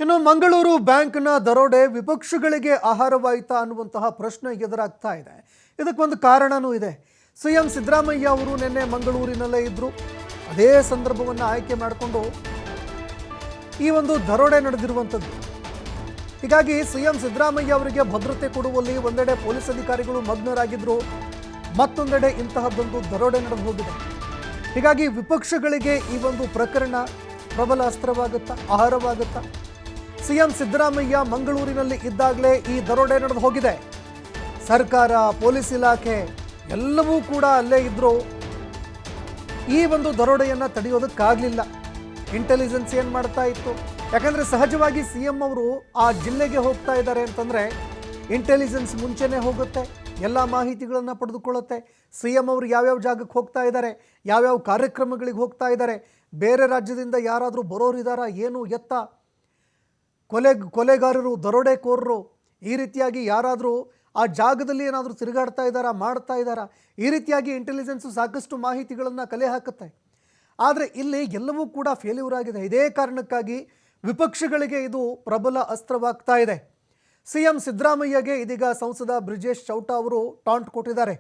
ಇನ್ನು ಮಂಗಳೂರು ಬ್ಯಾಂಕ್ನ ದರೋಡೆ ವಿಪಕ್ಷಗಳಿಗೆ ಆಹಾರವಾಯಿತಾ ಅನ್ನುವಂತಹ ಪ್ರಶ್ನೆ ಎದುರಾಗ್ತಾ ಇದೆ. ಇದಕ್ಕೊಂದು ಕಾರಣನೂ ಇದೆ. ಸಿಎಂ ಸಿದ್ದರಾಮಯ್ಯ ಅವರು ನಿನ್ನೆ ಮಂಗಳೂರಿನಲ್ಲೇ ಇದ್ದರು. ಅದೇ ಸಂದರ್ಭವನ್ನು ಆಯ್ಕೆ ಮಾಡಿಕೊಂಡು ಈ ಒಂದು ದರೋಡೆ ನಡೆದಿರುವಂಥದ್ದು. ಹೀಗಾಗಿ ಸಿಎಂ ಸಿದ್ದರಾಮಯ್ಯ ಅವರಿಗೆ ಭದ್ರತೆ ಕೊಡುವಲ್ಲಿ ಒಂದೆಡೆ ಪೊಲೀಸ್ ಅಧಿಕಾರಿಗಳು ಮಗ್ನರಾಗಿದ್ದರು, ಮತ್ತೊಂದೆಡೆ ಇಂತಹದ್ದೊಂದು ದರೋಡೆ ನಡೆದು ಹೋಗಿದೆ. ಹೀಗಾಗಿ ವಿಪಕ್ಷಗಳಿಗೆ ಈ ಒಂದು ಪ್ರಕರಣ ಪ್ರಬಲ ಅಸ್ತ್ರವಾಗುತ್ತಾ, ಆಹಾರವಾಗುತ್ತಾ? ಸಿಎಂ ಸಿದ್ದರಾಮಯ್ಯ ಮಂಗಳೂರಿನಲ್ಲಿ ಇದ್ದಾಗಲೇ ಈ ದರೋಡೆ ನಡೆದು ಹೋಗಿದೆ. ಸರ್ಕಾರ, ಪೊಲೀಸ್ ಇಲಾಖೆ ಎಲ್ಲವೂ ಕೂಡ ಅಲ್ಲೇ ಇದ್ದರೂ ಈ ಒಂದು ದರೋಡೆಯನ್ನು ತಡೆಯೋದಕ್ಕಾಗಲಿಲ್ಲ. ಇಂಟೆಲಿಜೆನ್ಸ್ ಏನು ಮಾಡ್ತಾ ಇತ್ತು? ಯಾಕಂದರೆ ಸಹಜವಾಗಿ ಸಿಎಂ ಅವರು ಆ ಜಿಲ್ಲೆಗೆ ಹೋಗ್ತಾ ಇದ್ದಾರೆ ಅಂತಂದರೆ ಇಂಟೆಲಿಜೆನ್ಸ್ ಮುಂಚೆನೇ ಹೋಗುತ್ತೆ, ಎಲ್ಲ ಮಾಹಿತಿಗಳನ್ನು ಪಡೆದುಕೊಳ್ಳುತ್ತೆ. ಸಿಎಂ ಅವರು ಯಾವ್ಯಾವ ಜಾಗಕ್ಕೆ ಹೋಗ್ತಾ ಇದ್ದಾರೆ, ಯಾವ್ಯಾವ ಕಾರ್ಯಕ್ರಮಗಳಿಗೆ ಹೋಗ್ತಾ ಇದ್ದಾರೆ, ಬೇರೆ ರಾಜ್ಯದಿಂದ ಯಾರಾದರೂ ಬರೋರಿದ್ದಾರಾ, ಏನು ಎತ್ತ, ಕೊಲೆಗಾರರು, ದರೋಡೆಕೋರರು ಈ ರೀತಿಯಾಗಿ ಯಾರಾದರೂ ಆ ಜಾಗದಲ್ಲಿ ಏನಾದರೂ ತಿರುಗಾಡ್ತಾ ಇದ್ದಾರಾ, ಮಾಡ್ತಾ ಇದ್ದಾರಾ, ಈ ರೀತಿಯಾಗಿ ಇಂಟೆಲಿಜೆನ್ಸು ಸಾಕಷ್ಟು ಮಾಹಿತಿಗಳನ್ನು ಕಲೆ ಹಾಕುತ್ತೆ. ಆದರೆ ಇಲ್ಲಿ ಎಲ್ಲವೂ ಕೂಡ ಫೇಲ್ಯೂರ್ ಆಗಿದೆ. ಇದೇ ಕಾರಣಕ್ಕಾಗಿ ವಿಪಕ್ಷಗಳಿಗೆ ಇದು ಪ್ರಬಲ ಅಸ್ತ್ರವಾಗ್ತಾ ಇದೆ. ಸಿಎಂ ಸಿದ್ದರಾಮಯ್ಯಗೆ ಇದೀಗ ಸಂಸದ ಬ್ರಿಜೇಶ್ ಚೌಟ ಅವರು ಟಾಂಟ್ ಕೊಟ್ಟಿದ್ದಾರೆ.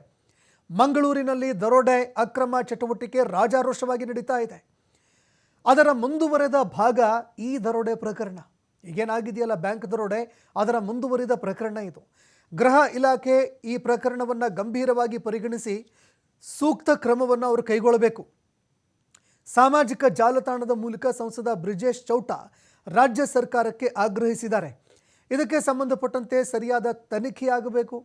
ಮಂಗಳೂರಿನಲ್ಲಿ ದರೋಡೆ ಅಕ್ರಮ ಚಟುವಟಿಕೆ ರಾಜಾರೋಷವಾಗಿ ನಡೀತಾ ಇದೆ. ಅದರ ಮುಂದುವರೆದ ಭಾಗ ಈ ದರೋಡೆ ಪ್ರಕರಣ. ಈಗೇನಾಗಿದೆಯಲ್ಲ ಬ್ಯಾಂಕ್ ದರೋಡೆ, ಅದರ ಮುಂದುವರಿದ ಪ್ರಕರಣ ಇದು. ಗೃಹ ಇಲಾಖೆ ಈ ಪ್ರಕರಣವನ್ನು ಗಂಭೀರವಾಗಿ ಪರಿಗಣಿಸಿ ಸೂಕ್ತ ಕ್ರಮವನ್ನು ಅವರು ಕೈಗೊಳ್ಳಬೇಕು. ಸಾಮಾಜಿಕ ಜಾಲತಾಣದ ಮೂಲಕ ಸಂಸದ ಬ್ರಿಜೇಶ್ ಚೌಟ ರಾಜ್ಯ ಸರ್ಕಾರಕ್ಕೆ ಆಗ್ರಹಿಸಿದ್ದಾರೆ. ಇದಕ್ಕೆ ಸಂಬಂಧಪಟ್ಟಂತೆ ಸರಿಯಾದ ತನಿಖೆಯಾಗಬೇಕು.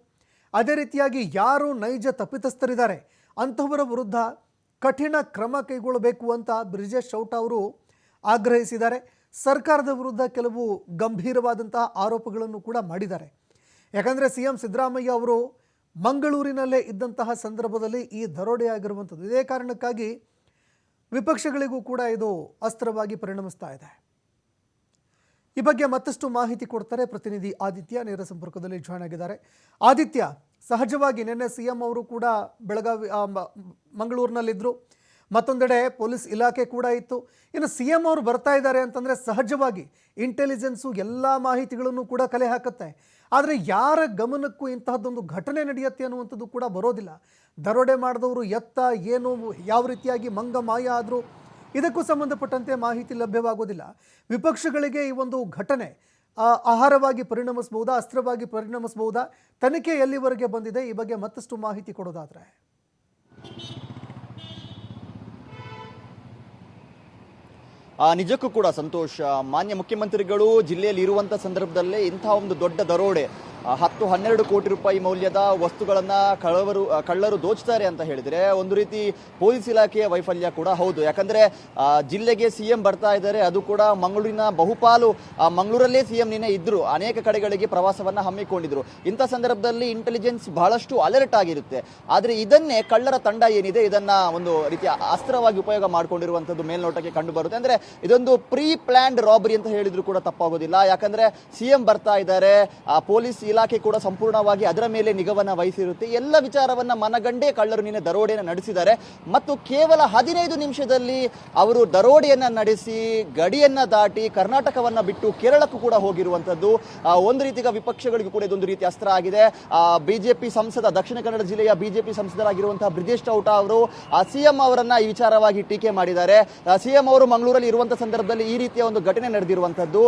ಅದೇ ರೀತಿಯಾಗಿ ಯಾರು ನೈಜ ತಪ್ಪಿತಸ್ಥರಿದ್ದಾರೆ ಅಂಥವರ ವಿರುದ್ಧ ಕಠಿಣ ಕ್ರಮ ಕೈಗೊಳ್ಳಬೇಕು ಅಂತ ಬ್ರಿಜೇಶ್ ಚೌಟ ಅವರು ಆಗ್ರಹಿಸಿದ್ದಾರೆ. ಸರ್ಕಾರದ ವಿರುದ್ಧ ಕೆಲವು ಗಂಭೀರವಾದಂತಹ ಆರೋಪಗಳನ್ನು ಕೂಡ ಮಾಡಿದ್ದಾರೆ. ಯಾಕಂದರೆ ಸಿಎಂ ಸಿದ್ದರಾಮಯ್ಯ ಅವರು ಮಂಗಳೂರಿನಲ್ಲೇ ಇದ್ದಂತಹ ಸಂದರ್ಭದಲ್ಲಿ ಈ ದರೋಡೆ ಆಗಿರುವಂಥದ್ದು. ಇದೇ ಕಾರಣಕ್ಕಾಗಿ ವಿಪಕ್ಷಗಳಿಗೂ ಕೂಡ ಇದು ಅಸ್ತ್ರವಾಗಿ ಪರಿಣಮಿಸ್ತಾ ಇದೆ. ಈ ಬಗ್ಗೆ ಮತ್ತಷ್ಟು ಮಾಹಿತಿ ಕೊಡ್ತಾರೆ ಪ್ರತಿನಿಧಿ ಆದಿತ್ಯ, ನೇರ ಸಂಪರ್ಕದಲ್ಲಿ ಜಾಯ್ನ್ ಆಗಿದ್ದಾರೆ. ಆದಿತ್ಯ, ಸಹಜವಾಗಿ ನಿನ್ನೆ ಸಿಎಂ ಅವರು ಕೂಡ ಮಂಗಳೂರಿನಲ್ಲಿದ್ದರು, ಮತ್ತೊಂದೆಡೆ ಪೊಲೀಸ್ ಇಲಾಖೆ ಕೂಡ ಇತ್ತು. ಇನ್ನು ಸಿಎಂ ಅವರು ಬರ್ತಾ ಇದ್ದಾರೆ ಅಂತಂದರೆ ಸಹಜವಾಗಿ ಇಂಟೆಲಿಜೆನ್ಸು ಎಲ್ಲ ಮಾಹಿತಿಗಳನ್ನು ಕೂಡ ಕಲೆ ಹಾಕುತ್ತೆ. ಆದರೆ ಯಾರ ಗಮನಕ್ಕೂ ಇಂತಹದ್ದೊಂದು ಘಟನೆ ನಡೆಯುತ್ತೆ ಅನ್ನುವಂಥದ್ದು ಕೂಡ ಬರೋದಿಲ್ಲ. ದರೋಡೆ ಮಾಡಿದವರು ಎತ್ತ, ಏನು, ಯಾವ ರೀತಿಯಾಗಿ ಮಂಗ ಮಾಯ ಆದರೂ ಇದಕ್ಕೂ ಸಂಬಂಧಪಟ್ಟಂತೆ ಮಾಹಿತಿ ಲಭ್ಯವಾಗೋದಿಲ್ಲ. ವಿಪಕ್ಷಗಳಿಗೆ ಈ ಒಂದು ಘಟನೆ ಆಹಾರವಾಗಿ ಪರಿಣಮಿಸಬಹುದಾ, ಅಸ್ತ್ರವಾಗಿ ಪರಿಣಮಿಸಬಹುದಾ? ತನಿಖೆ ಎಲ್ಲಿವರೆಗೆ ಬಂದಿದೆ? ಈ ಬಗ್ಗೆ ಮತ್ತಷ್ಟು ಮಾಹಿತಿ ಕೊಡೋದಾದರೆ. ನಿಜಕ್ಕೂ ಕೂಡ ಸಂತೋಷ್, ಮಾನ್ಯ ಮುಖ್ಯಮಂತ್ರಿಗಳು ಜಿಲ್ಲೆಯಲ್ಲಿ ಇರುವಂಥ ಸಂದರ್ಭದಲ್ಲೇ ಇಂಥ ಒಂದು ದೊಡ್ಡ ದರೋಡೆ 10-12 ಕೋಟಿ ರೂಪಾಯಿ ಮೌಲ್ಯದ ವಸ್ತುಗಳನ್ನು ಕಳ್ಳರು ದೋಚ್ತಾರೆ ಅಂತ ಹೇಳಿದರೆ ಒಂದು ರೀತಿ ಪೊಲೀಸ್ ಇಲಾಖೆಯ ವೈಫಲ್ಯ ಕೂಡ ಹೌದು. ಯಾಕಂದರೆ ಜಿಲ್ಲೆಗೆ ಸಿಎಂ ಬರ್ತಾ ಇದ್ದಾರೆ, ಅದು ಕೂಡ ಮಂಗಳೂರಿನ ಬಹುಪಾಲು ಮಂಗಳೂರಲ್ಲೇ ಸಿಎಂ ನಿನ್ನೆ ಇದ್ದರು, ಅನೇಕ ಕಡೆಗಳಿಗೆ ಪ್ರವಾಸವನ್ನು ಹಮ್ಮಿಕೊಂಡಿದ್ರು. ಇಂಥ ಸಂದರ್ಭದಲ್ಲಿ ಇಂಟೆಲಿಜೆನ್ಸ್ ಬಹಳಷ್ಟು ಅಲರ್ಟ್ ಆಗಿರುತ್ತೆ. ಆದರೆ ಇದನ್ನೇ ಕಳ್ಳರ ತಂಡ ಏನಿದೆ ಇದನ್ನ ಒಂದು ರೀತಿಯ ಅಸ್ತ್ರವಾಗಿ ಉಪಯೋಗ ಮಾಡಿಕೊಂಡಿರುವಂಥದ್ದು ಮೇಲ್ನೋಟಕ್ಕೆ ಕಂಡು ಬರುತ್ತೆ. ಅಂದರೆ ಇದೊಂದು ಪ್ರೀ ಪ್ಲಾನ್ಡ್ ರಾಬರಿ ಅಂತ ಹೇಳಿದ್ರು ಕೂಡ ತಪ್ಪಾಗೋದಿಲ್ಲ. ಯಾಕಂದರೆ ಸಿಎಂ ಬರ್ತಾ ಇದ್ದಾರೆ, ಪೊಲೀಸ್ ಇಲಾಖೆ ಕೂಡ ಸಂಪೂರ್ಣವಾಗಿ ಅದರ ಮೇಲೆ ನಿಗಾವನ್ನ ವಹಿಸಿರುತ್ತೆ. ಎಲ್ಲ ವಿಚಾರವನ್ನ ಮನಗಂಡೇ ಕಳ್ಳರು ನಿನ್ನೆ ದರೋಡೆಯನ್ನು ನಡೆಸಿದ್ದಾರೆ. ಮತ್ತು ಕೇವಲ 15 ನಿಮಿಷದಲ್ಲಿ ಅವರು ದರೋಡೆಯನ್ನ ನಡೆಸಿ ಗಡಿಯನ್ನ ದಾಟಿ ಕರ್ನಾಟಕವನ್ನ ಬಿಟ್ಟು ಕೇರಳಕ್ಕೂ ಕೂಡ ಹೋಗಿರುವಂತದ್ದು ಒಂದು ರೀತಿಯ ವಿಪಕ್ಷಗಳಿಗೂ ಕೂಡ ಇದೊಂದು ರೀತಿ ಅಸ್ತ್ರ ಆಗಿದೆ. ಬಿಜೆಪಿ ಸಂಸದ, ದಕ್ಷಿಣ ಕನ್ನಡ ಜಿಲ್ಲೆಯ ಬಿಜೆಪಿ ಸಂಸದರಾಗಿರುವಂತಹ ಬ್ರಿಜೇಶ್ ಚೌಟ ಅವರು ಸಿಎಂ ಅವರನ್ನ ಈ ವಿಚಾರವಾಗಿ ಟೀಕೆ ಮಾಡಿದ್ದಾರೆ. ಸಿಎಂ ಅವರು ಮಂಗಳೂರಲ್ಲಿ ಇರುವಂತಹ ಸಂದರ್ಭದಲ್ಲಿ ಈ ರೀತಿಯ ಒಂದು ಘಟನೆ ನಡೆದಿರುವಂತದ್ದು,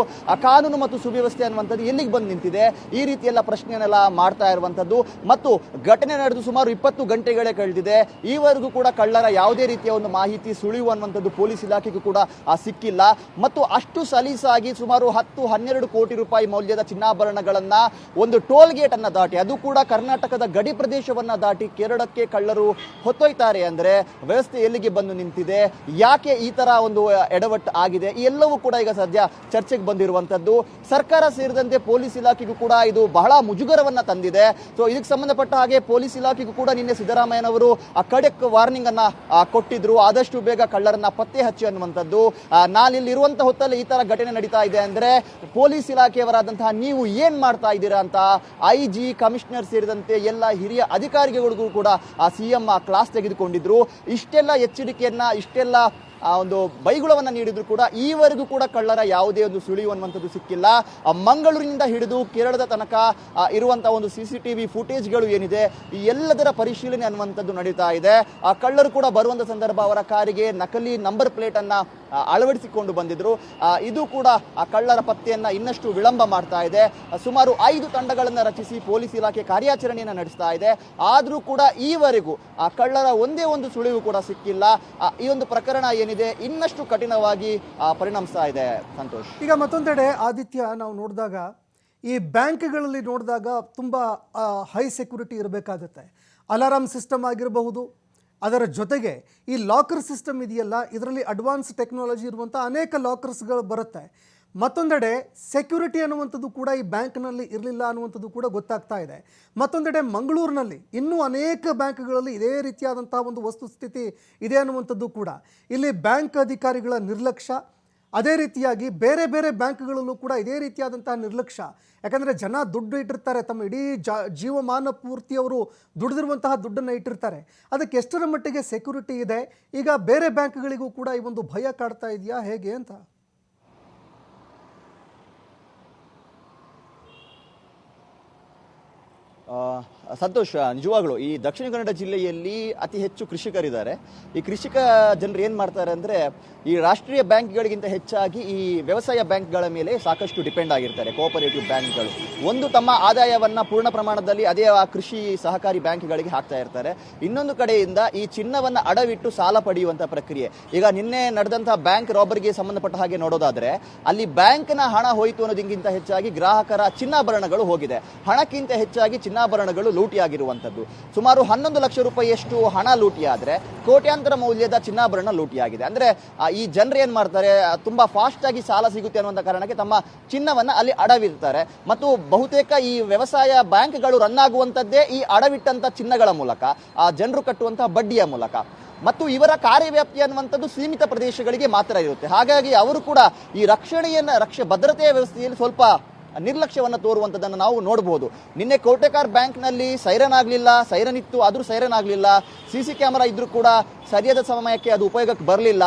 ಕಾನೂನು ಮತ್ತು ಸುವ್ಯವಸ್ಥೆ ಅನ್ನುವಂಥದ್ದು ಎಲ್ಲಿಗೆ ಬಂದು ನಿಂತಿದೆ, ಈ ರೀತಿಯ ಪ್ರಶ್ನೆಯನ್ನೆಲ್ಲ ಮಾಡ್ತಾ ಇರುವಂತದ್ದು. ಮತ್ತು ಘಟನೆ ನಡೆದು ಸುಮಾರು 20 ಗಂಟೆಗಳೇ ಕಳೆದಿದೆ. ಈವರೆಗೂ ಕೂಡ ಕಳ್ಳರ ಯಾವುದೇ ರೀತಿಯ ಒಂದು ಮಾಹಿತಿ ಸುಳಿವು ಅನ್ನುವಂಥದ್ದು ಪೊಲೀಸ್ ಇಲಾಖೆಗೂ ಕೂಡ ಸಿಕ್ಕಿಲ್ಲ. ಮತ್ತು ಅಷ್ಟು ಸಲೀಸಾಗಿ ಸುಮಾರು 10-12 ಕೋಟಿ ರೂಪಾಯಿ ಮೌಲ್ಯದ ಚಿನ್ನಾಭರಣಗಳನ್ನ ಒಂದು ಟೋಲ್ ಗೇಟ್ ಅನ್ನ ದಾಟಿ, ಅದು ಕೂಡ ಕರ್ನಾಟಕದ ಗಡಿ ಪ್ರದೇಶವನ್ನ ದಾಟಿ ಕೇರಳಕ್ಕೆ ಕಳ್ಳರು ಹೊತ್ತೊಯ್ತಾರೆ ಅಂದ್ರೆ ವ್ಯವಸ್ಥೆ ಎಲ್ಲಿಗೆ ಬಂದು ನಿಂತಿದೆ, ಯಾಕೆ ಈ ತರ ಒಂದು ಎಡವಟ್ಟು ಆಗಿದೆ, ಎಲ್ಲವೂ ಕೂಡ ಈಗ ಸದ್ಯ ಚರ್ಚೆಗೆ ಬಂದಿರುವಂತದ್ದು. ಸರ್ಕಾರ ಸೇರಿದಂತೆ ಪೊಲೀಸ್ ಇಲಾಖೆಗೂ ಕೂಡ ಇದು ಬಹಳ ಮುಜುಗರವನ್ನ ತಂದಿದೆ. ಸೊ ಇದಕ್ಕೆ ಸಂಬಂಧಪಟ್ಟ ಹಾಗೆ ಪೊಲೀಸ್ ಇಲಾಖೆಗೂ ಕೂಡ ನಿನ್ನೆ ಸಿದ್ದರಾಮಯ್ಯನವರು ಖಡಕ್ ವಾರ್ನಿಂಗ್ ಅನ್ನ ಕೊಟ್ಟಿದ್ರು, ಆದಷ್ಟು ಬೇಗ ಕಳ್ಳರನ್ನ ಪತ್ತೆ ಹಚ್ಚಿ ಅನ್ನುವಂಥದ್ದು. ನಾನಿಲ್ಲಿ ಇರುವಂತಹ ಹೊತ್ತಲ್ಲಿ ಈ ತರ ಘಟನೆ ನಡೀತಾ ಇದೆ ಅಂದ್ರೆ ಪೊಲೀಸ್ ಇಲಾಖೆಯವರಾದಂತಹ ನೀವು ಏನ್ ಮಾಡ್ತಾ ಇದ್ದೀರಾ ಅಂತ IG, ಕಮಿಷನರ್ ಸೇರಿದಂತೆ ಎಲ್ಲ ಹಿರಿಯ ಅಧಿಕಾರಿಗಳಿಗೂ ಕೂಡ ಸಿಎಂ ಕ್ಲಾಸ್ ತೆಗೆದುಕೊಂಡಿದ್ರು. ಇಷ್ಟೆಲ್ಲ ಎಚ್ಚರಿಕೆಯನ್ನ, ಇಷ್ಟೆಲ್ಲ ಆ ಒಂದು ಬೈಗುಳವನ್ನ ನೀಡಿದ್ರು ಕೂಡ ಈವರೆಗೂ ಕೂಡ ಕಳ್ಳರ ಯಾವುದೇ ಒಂದು ಸುಳಿವು ಅನ್ನುವಂಥದ್ದು ಸಿಕ್ಕಿಲ್ಲ. ಮಂಗಳೂರಿನಿಂದ ಹಿಡಿದು ಕೇರಳದ ತನಕ ಇರುವಂತಹ ಒಂದು CCTV ಫುಟೇಜ್ಗಳು ಏನಿದೆ ಈ ಎಲ್ಲದರ ಪರಿಶೀಲನೆ ಅನ್ನುವಂಥದ್ದು ನಡೀತಾ ಇದೆ. ಆ ಕಳ್ಳರು ಕೂಡ ಬರುವಂತ ಸಂದರ್ಭ ಅವರ ಕಾರಿಗೆ ನಕಲಿ ನಂಬರ್ ಪ್ಲೇಟ್ ಅನ್ನ ಅಳವಡಿಸಿಕೊಂಡು ಬಂದಿದ್ರು. ಇದು ಕೂಡ ಆ ಕಳ್ಳರ ಪತ್ತೆಯನ್ನ ಇನ್ನಷ್ಟು ವಿಳಂಬ ಮಾಡ್ತಾ ಇದೆ. ಸುಮಾರು 5 ತಂಡಗಳನ್ನು ರಚಿಸಿ ಪೊಲೀಸ್ ಇಲಾಖೆ ಕಾರ್ಯಾಚರಣೆಯನ್ನು ನಡೆಸ್ತಾ ಇದೆ. ಆದರೂ ಕೂಡ ಈವರೆಗೂ ಆ ಕಳ್ಳರ ಒಂದೇ ಒಂದು ಸುಳಿವು ಕೂಡ ಸಿಕ್ಕಿಲ್ಲ. ಈ ಒಂದು ಪ್ರಕರಣ ಏನಿದೆ ಇನ್ನಷ್ಟು ಕಠಿಣವಾಗಿ ಪರಿಣಮಿಸ್ತಾ ಇದೆ ಸಂತೋಷ್. ಈಗ ಮತ್ತೊಂದೆಡೆ ಆದಿತ್ಯ, ನಾವು ನೋಡಿದಾಗ ಈ ಬ್ಯಾಂಕ್ಗಳಲ್ಲಿ ನೋಡಿದಾಗ ತುಂಬ ಹೈ ಸೆಕ್ಯೂರಿಟಿ ಇರಬೇಕಾಗುತ್ತೆ. ಅಲಾರಾಮ್ ಸಿಸ್ಟಮ್ ಆಗಿರಬಹುದು, ಅದರ ಜೊತೆಗೆ ಈ ಲಾಕರ್ ಸಿಸ್ಟಮ್ ಇದೆಯಲ್ಲ, ಇದರಲ್ಲಿ ಅಡ್ವಾನ್ಸ್ ಟೆಕ್ನಾಲಜಿ ಇರುವಂಥ ಅನೇಕ ಲಾಕರ್ಸ್ಗಳು ಬರುತ್ತೆ. ಮತ್ತೊಂದೆಡೆ ಸೆಕ್ಯೂರಿಟಿ ಅನ್ನುವಂಥದ್ದು ಕೂಡ ಈ ಬ್ಯಾಂಕ್ನಲ್ಲಿ ಇರಲಿಲ್ಲ ಅನ್ನುವಂಥದ್ದು ಕೂಡ ಗೊತ್ತಾಗ್ತಾ ಇದೆ. ಮತ್ತೊಂದೆಡೆ ಮಂಗಳೂರಿನಲ್ಲಿ ಇನ್ನೂ ಅನೇಕ ಬ್ಯಾಂಕ್ಗಳಲ್ಲಿ ಇದೇ ರೀತಿಯಾದಂಥ ಒಂದು ವಸ್ತುಸ್ಥಿತಿ ಇದೆ ಅನ್ನುವಂಥದ್ದು ಕೂಡ. ಇಲ್ಲಿ ಬ್ಯಾಂಕ್ ಅಧಿಕಾರಿಗಳ ನಿರ್ಲಕ್ಷ್ಯ, ಅದೇ ರೀತಿಯಾಗಿ ಬೇರೆ ಬೇರೆ ಬ್ಯಾಂಕ್ಗಳಲ್ಲೂ ಕೂಡ ಇದೇ ರೀತಿಯಾದಂಥ ನಿರ್ಲಕ್ಷ್ಯ. ಯಾಕಂದರೆ ಜನ ದುಡ್ಡು ಇಟ್ಟಿರ್ತಾರೆ, ತಮ್ಮ ಇಡೀ ಜೀವಮಾನ ಪೂರ್ತಿ ಅವರು ದುಡಿದಿರುವಂತಹ ದುಡ್ಡನ್ನು ಇಟ್ಟಿರ್ತಾರೆ. ಅದಕ್ಕೆ ಎಷ್ಟರ ಮಟ್ಟಿಗೆ ಸೆಕ್ಯೂರಿಟಿ ಇದೆ? ಈಗ ಬೇರೆ ಬ್ಯಾಂಕ್ಗಳಿಗೂ ಕೂಡ ಈ ಒಂದು ಭಯ ಕಾಡ್ತಾ ಇದೆಯಾ ಹೇಗೆ ಅಂತ? ಸಂತೋಷ, ನಿಜವಾಗ್ಲು ಈ ದಕ್ಷಿಣ ಕನ್ನಡ ಜಿಲ್ಲೆಯಲ್ಲಿ ಅತಿ ಹೆಚ್ಚು ಕೃಷಿಕರಿದ್ದಾರೆ. ಈ ಕೃಷಿಕ ಜನರು ಏನ್ ಮಾಡ್ತಾರೆ ಅಂದ್ರೆ ಈ ರಾಷ್ಟ್ರೀಯ ಬ್ಯಾಂಕ್ಗಳಿಗಿಂತ ಹೆಚ್ಚಾಗಿ ಈ ವ್ಯವಸಾಯ ಬ್ಯಾಂಕ್ಗಳ ಮೇಲೆ ಸಾಕಷ್ಟು ಡಿಪೆಂಡ್ ಆಗಿರ್ತಾರೆ. ಕೋಆಪರೇಟಿವ್ ಬ್ಯಾಂಕ್ಗಳು ಒಂದು ತಮ್ಮ ಆದಾಯವನ್ನ ಪೂರ್ಣ ಪ್ರಮಾಣದಲ್ಲಿ ಅದೇ ಆ ಕೃಷಿ ಸಹಕಾರಿ ಬ್ಯಾಂಕ್ಗಳಿಗೆ ಹಾಕ್ತಾ ಇರ್ತಾರೆ. ಇನ್ನೊಂದು ಕಡೆಯಿಂದ ಈ ಚಿನ್ನವನ್ನ ಅಡವಿಟ್ಟು ಸಾಲ ಪಡೆಯುವಂತ ಪ್ರಕ್ರಿಯೆ. ಈಗ ನಿನ್ನೆ ನಡೆದಂತಹ ಬ್ಯಾಂಕ್ ರಾಬರಿಗೆ ಸಂಬಂಧಪಟ್ಟ ಹಾಗೆ ನೋಡೋದಾದ್ರೆ ಅಲ್ಲಿ ಬ್ಯಾಂಕ್ನ ಹಣ ಹೋಯಿತು ಅನ್ನೋದಕ್ಕಿಂತ ಹೆಚ್ಚಾಗಿ ಗ್ರಾಹಕರ ಚಿನ್ನಾಭರಣಗಳು ಹೋಗಿದೆ. ಹಣಕ್ಕಿಂತ ಹೆಚ್ಚಾಗಿ ಚಿನ್ನಾಭರಣಗಳು ಲೂಟಿಯಾಗಿರುವಂತದ್ದು. ಸುಮಾರು 11 ಲಕ್ಷ ರೂಪಾಯಿಯಷ್ಟು ಹಣ ಲೂಟಿಯಾದ್ರೆ ಕೋಟ್ಯಾಂತರ ಮೌಲ್ಯದ ಚಿನ್ನಾಭರಣ ಲೂಟಿಯಾಗಿದೆ. ಅಂದ್ರೆ ಈ ಜನರು ಏನ್ ಮಾಡ್ತಾರೆ, ತುಂಬಾ ಫಾಸ್ಟ್ ಆಗಿ ಸಾಲ ಸಿಗುತ್ತೆ ಅನ್ನುವಂತ ಕಾರಣಕ್ಕೆ ತಮ್ಮ ಚಿನ್ನವನ್ನ ಅಲ್ಲಿ ಅಡವಿರ್ತಾರೆ. ಮತ್ತು ಬಹುತೇಕ ಈ ವ್ಯವಸಾಯ ಬ್ಯಾಂಕ್ಗಳು ರನ್ ಆಗುವಂತದ್ದೇ ಈ ಅಡವಿಟ್ಟಂತ ಚಿನ್ನಗಳ ಮೂಲಕ, ಆ ಜನರು ಕಟ್ಟುವಂತಹ ಬಡ್ಡಿಯ ಮೂಲಕ. ಮತ್ತು ಇವರ ಕಾರ್ಯವ್ಯಾಪ್ತಿ ಅನ್ನುವಂಥದ್ದು ಸೀಮಿತ ಪ್ರದೇಶಗಳಿಗೆ ಮಾತ್ರ ಇರುತ್ತೆ. ಹಾಗಾಗಿ ಅವರು ಕೂಡ ಈ ಭದ್ರತೆಯ ವ್ಯವಸ್ಥೆಯಲ್ಲಿ ಸ್ವಲ್ಪ ನಿರ್ಲಕ್ಷ್ಯವನ್ನು ತೋರುವಂಥದ್ದನ್ನು ನಾವು ನೋಡಬಹುದು. ನಿನ್ನೆ ಕೋಟೆಕಾರ್ ಬ್ಯಾಂಕ್ನಲ್ಲಿ ಸೈರನ್ ಆಗಲಿಲ್ಲ, ಸೈರನ್ ಇತ್ತು ಆದರೂ ಸೈರನ್ ಆಗಲಿಲ್ಲ. CC ಕ್ಯಾಮೆರಾ ಇದ್ರೂ ಕೂಡ ಸರಿಯಾದ ಸಮಯಕ್ಕೆ ಅದು ಉಪಯೋಗಕ್ಕೆ ಬರಲಿಲ್ಲ.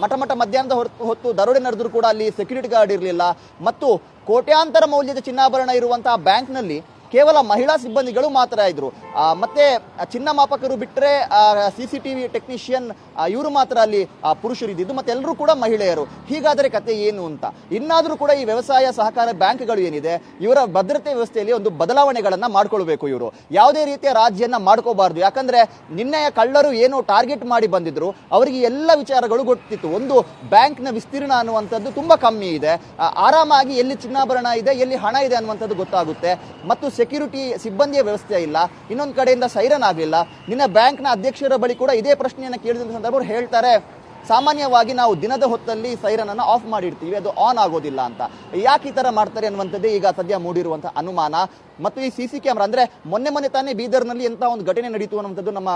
ಮಠ ಮಧ್ಯಾಹ್ನದ ಹೊತ್ತು ದರೋಡೆ ನಡೆದರೂ ಕೂಡ ಅಲ್ಲಿ ಸೆಕ್ಯೂರಿಟಿ ಗಾರ್ಡ್ ಇರಲಿಲ್ಲ. ಮತ್ತು ಕೋಟ್ಯಾಂತರ ಮೌಲ್ಯದ ಚಿನ್ನಾಭರಣ ಇರುವಂತಹ ಬ್ಯಾಂಕ್ನಲ್ಲಿ ಕೇವಲ ಮಹಿಳಾ ಸಿಬ್ಬಂದಿಗಳು ಮಾತ್ರ ಇದ್ರು. ಮತ್ತೆ ಚಿನ್ನ ಮಾಪಕರು ಬಿಟ್ಟರೆ CCTV ಟೆಕ್ನಿಷಿಯನ್ ಇವರು ಮಾತ್ರ ಅಲ್ಲಿ ಪುರುಷರಿದ್ದು, ಮತ್ತೆ ಎಲ್ಲರೂ ಕೂಡ ಮಹಿಳೆಯರು. ಹೀಗಾದರೆ ಕತೆ ಏನು ಅಂತ. ಇನ್ನಾದರೂ ಕೂಡ ಈ ವ್ಯವಸಾಯ ಸಹಕಾರ ಬ್ಯಾಂಕ್ಗಳು ಏನಿದೆ ಇವರ ಭದ್ರತೆ ವ್ಯವಸ್ಥೆಯಲ್ಲಿ ಒಂದು ಬದಲಾವಣೆಗಳನ್ನ ಮಾಡ್ಕೊಳ್ಬೇಕು. ಇವರು ಯಾವುದೇ ರೀತಿಯ ರಾಜಿಯನ್ನ ಮಾಡ್ಕೋಬಾರ್ದು. ಯಾಕಂದ್ರೆ ನಿನ್ನೆಯ ಕಳ್ಳರು ಏನು ಟಾರ್ಗೆಟ್ ಮಾಡಿ ಬಂದಿದ್ರು ಅವರಿಗೆ ಎಲ್ಲ ವಿಚಾರಗಳು ಗೊತ್ತಿತ್ತು. ಒಂದು ಬ್ಯಾಂಕ್ನ ವಿಸ್ತೀರ್ಣ ಅನ್ನುವಂಥದ್ದು ತುಂಬಾ ಕಮ್ಮಿ ಇದೆ, ಆರಾಮಾಗಿ ಎಲ್ಲಿ ಚಿನ್ನಾಭರಣ ಇದೆ ಎಲ್ಲಿ ಹಣ ಇದೆ ಅನ್ನುವಂಥದ್ದು ಗೊತ್ತಾಗುತ್ತೆ. ಮತ್ತು ಸೆಕ್ಯೂರಿಟಿ ಸಿಬ್ಬಂದಿಯ ವ್ಯವಸ್ಥೆ ಇಲ್ಲ, ಇನ್ನೊಂದು ಕಡೆಯಿಂದ ಸೈರನ್ ಆಗಲಿಲ್ಲ. ನಿನ್ನ ಬ್ಯಾಂಕ್ನ ಅಧ್ಯಕ್ಷರ ಬಳಿ ಕೂಡ ಇದೇ ಪ್ರಶ್ನೆಯನ್ನು ಕೇಳಿದ ಸಂದರ್ಭ ಅವರು ಹೇಳ್ತಾರೆ, ಸಾಮಾನ್ಯವಾಗಿ ನಾವು ದಿನದ ಹೊತ್ತಲ್ಲಿ ಸೈರನ್ ಅನ್ನು ಆಫ್ ಮಾಡಿರ್ತೀವಿ, ಅದು ಆನ್ ಆಗೋದಿಲ್ಲ ಅಂತ. ಯಾಕೆ ಈ ತರ ಮಾಡ್ತಾರೆ ಅನ್ನುವಂಥದ್ದೇ ಈಗ ಸದ್ಯ ಮೂಡಿರುವಂತಹ ಅನುಮಾನ. ಮತ್ತು ಈ CC ಕ್ಯಾಮ್ರಾ ಅಂದ್ರೆ ಮೊನ್ನೆ ತಾನೇ ಬೀದರ್ನಲ್ಲಿ ಎಂತ ಒಂದು ಘಟನೆ ನಡೀತು ಅನ್ನುವಂಥದ್ದು ನಮ್ಮ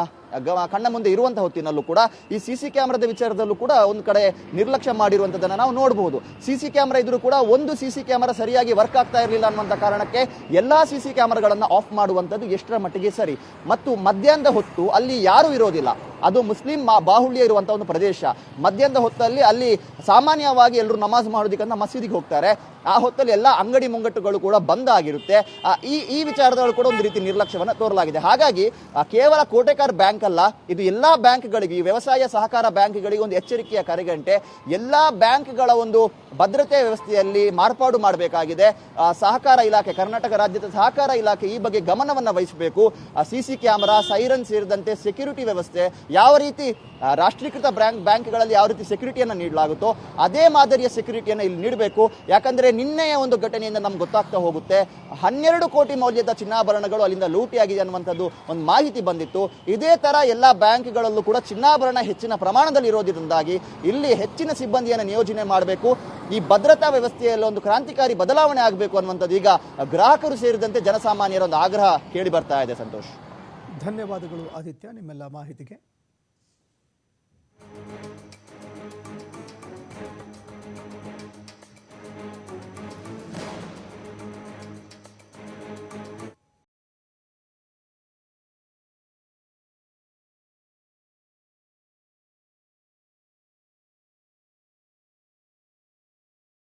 ಕಣ್ಣ ಮುಂದೆ ಇರುವಂತಹ ಹೊತ್ತಿನಲ್ಲೂ ಕೂಡ ಈ CC ಕ್ಯಾಮ್ರಾದ ವಿಚಾರದಲ್ಲೂ ಕೂಡ ಒಂದು ಕಡೆ ನಿರ್ಲಕ್ಷ್ಯ ಮಾಡಿರುವಂಥದ್ದನ್ನು ನಾವು ನೋಡಬಹುದು. CC ಕ್ಯಾಮ್ರಾ ಇದ್ರೂ ಕೂಡ ಒಂದು CC ಕ್ಯಾಮ್ರಾ ಸರಿಯಾಗಿ ವರ್ಕ್ ಆಗ್ತಾ ಇರಲಿಲ್ಲ ಅನ್ನುವಂಥ ಕಾರಣಕ್ಕೆ ಎಲ್ಲಾ CC ಕ್ಯಾಮ್ರಾಗಳನ್ನು ಆಫ್ ಮಾಡುವಂಥದ್ದು ಎಷ್ಟರ ಮಟ್ಟಿಗೆ ಸರಿ. ಮತ್ತು ಮಧ್ಯಾಹ್ನದ ಹೊತ್ತು ಅಲ್ಲಿ ಯಾರೂ ಇರೋದಿಲ್ಲ, ಅದು ಮುಸ್ಲಿಂ ಬಾಹುಳ್ಯ ಇರುವಂತಹ ಒಂದು ಪ್ರದೇಶ. ಮಧ್ಯಾಹ್ನದ ಹೊತ್ತಲ್ಲಿ ಅಲ್ಲಿ ಸಾಮಾನ್ಯವಾಗಿ ಎಲ್ಲರೂ ನಮಾಜ್ ಮಾಡೋದಕ್ಕಂತ ಮಸೀದಿಗೆ ಹೋಗ್ತಾರೆ. ಆ ಹೊತ್ತಲ್ಲಿ ಎಲ್ಲ ಅಂಗಡಿ ಮುಂಗಟ್ಟುಗಳು ಕೂಡ ಬಂದ್ ಆಗಿರುತ್ತೆ. ಈ ವಿಚಾರದಲ್ಲೂ ಕೂಡ ಒಂದು ರೀತಿ ನಿರ್ಲಕ್ಷ್ಯವನ್ನು ತೋರಲಾಗಿದೆ. ಹಾಗಾಗಿ ಕೇವಲ ಕೋಟೆಕಾರ್ ಬ್ಯಾಂಕ್ ಅಲ್ಲ, ಇದು ಎಲ್ಲಾ ಬ್ಯಾಂಕ್ಗಳಿಗೆ, ವ್ಯವಸಾಯ ಸಹಕಾರ ಬ್ಯಾಂಕ್ಗಳಿಗೆ ಒಂದು ಎಚ್ಚರಿಕೆಯ ಕರೆಗಂಟೆ. ಎಲ್ಲಾ ಬ್ಯಾಂಕ್ಗಳ ಒಂದು ಭದ್ರತೆ ವ್ಯವಸ್ಥೆಯಲ್ಲಿ ಮಾರ್ಪಾಡು ಮಾಡಬೇಕಾಗಿದೆ. ಸಹಕಾರ ಇಲಾಖೆ, ಕರ್ನಾಟಕ ರಾಜ್ಯದ ಸಹಕಾರ ಇಲಾಖೆ ಈ ಬಗ್ಗೆ ಗಮನವನ್ನು ವಹಿಸಬೇಕು. CC ಕ್ಯಾಮೆರಾ, ಸೈರನ್ ಸೇರಿದಂತೆ ಸೆಕ್ಯೂರಿಟಿ ವ್ಯವಸ್ಥೆ ಯಾವ ರೀತಿ ರಾಷ್ಟ್ರೀಕೃತ ಬ್ಯಾಂಕ್ಗಳಲ್ಲಿ ಯಾವ ರೀತಿ ಸೆಕ್ಯೂರಿಟಿಯನ್ನು ನೀಡಲಾಗುತ್ತೋ ಅದೇ ಮಾದರಿಯ ಸೆಕ್ಯೂರಿಟಿಯನ್ನು ಇಲ್ಲಿ ನೀಡಬೇಕು. ಯಾಕಂದ್ರೆ ನಿನ್ನೆಯ ಒಂದು ಘಟನೆಯಿಂದ ನಮ್ಗೆ ಗೊತ್ತಾಗ್ತಾ ಹೋಗುತ್ತೆ, 12 ಕೋಟಿ ಮೌಲ್ಯದ ಚಿನ್ನಾಭರಣಗಳು ಅಲ್ಲಿಂದ ಲೂಟಿಯಾಗಿದೆ ಅನ್ನುವಂಥದ್ದು ಒಂದು ಮಾಹಿತಿ ಬಂದಿತ್ತು. ಇದೇ ತರ ಎಲ್ಲ ಬ್ಯಾಂಕ್ಗಳಲ್ಲೂ ಕೂಡ ಚಿನ್ನಾಭರಣ ಹೆಚ್ಚಿನ ಪ್ರಮಾಣದಲ್ಲಿ ಇರೋದ್ರಿಂದಾಗಿ ಇಲ್ಲಿ ಹೆಚ್ಚಿನ ಸಿಬ್ಬಂದಿಯನ್ನು ನಿಯೋಜನೆ ಮಾಡಬೇಕು. ಈ ಭದ್ರತಾ ವ್ಯವಸ್ಥೆಯಲ್ಲಿ ಒಂದು ಕ್ರಾಂತಿಕಾರಿ ಬದಲಾವಣೆ ಆಗಬೇಕು ಅನ್ನುವಂಥದ್ದು ಈಗ ಗ್ರಾಹಕರು ಸೇರಿದಂತೆ ಜನಸಾಮಾನ್ಯರ ಒಂದು ಆಗ್ರಹ ಕೇಳಿ ಬರ್ತಾ ಇದೆ. ಸಂತೋಷ್, ಧನ್ಯವಾದಗಳು ಆದಿತ್ಯ ನಿಮ್ಮೆಲ್ಲ ಮಾಹಿತಿಗೆ.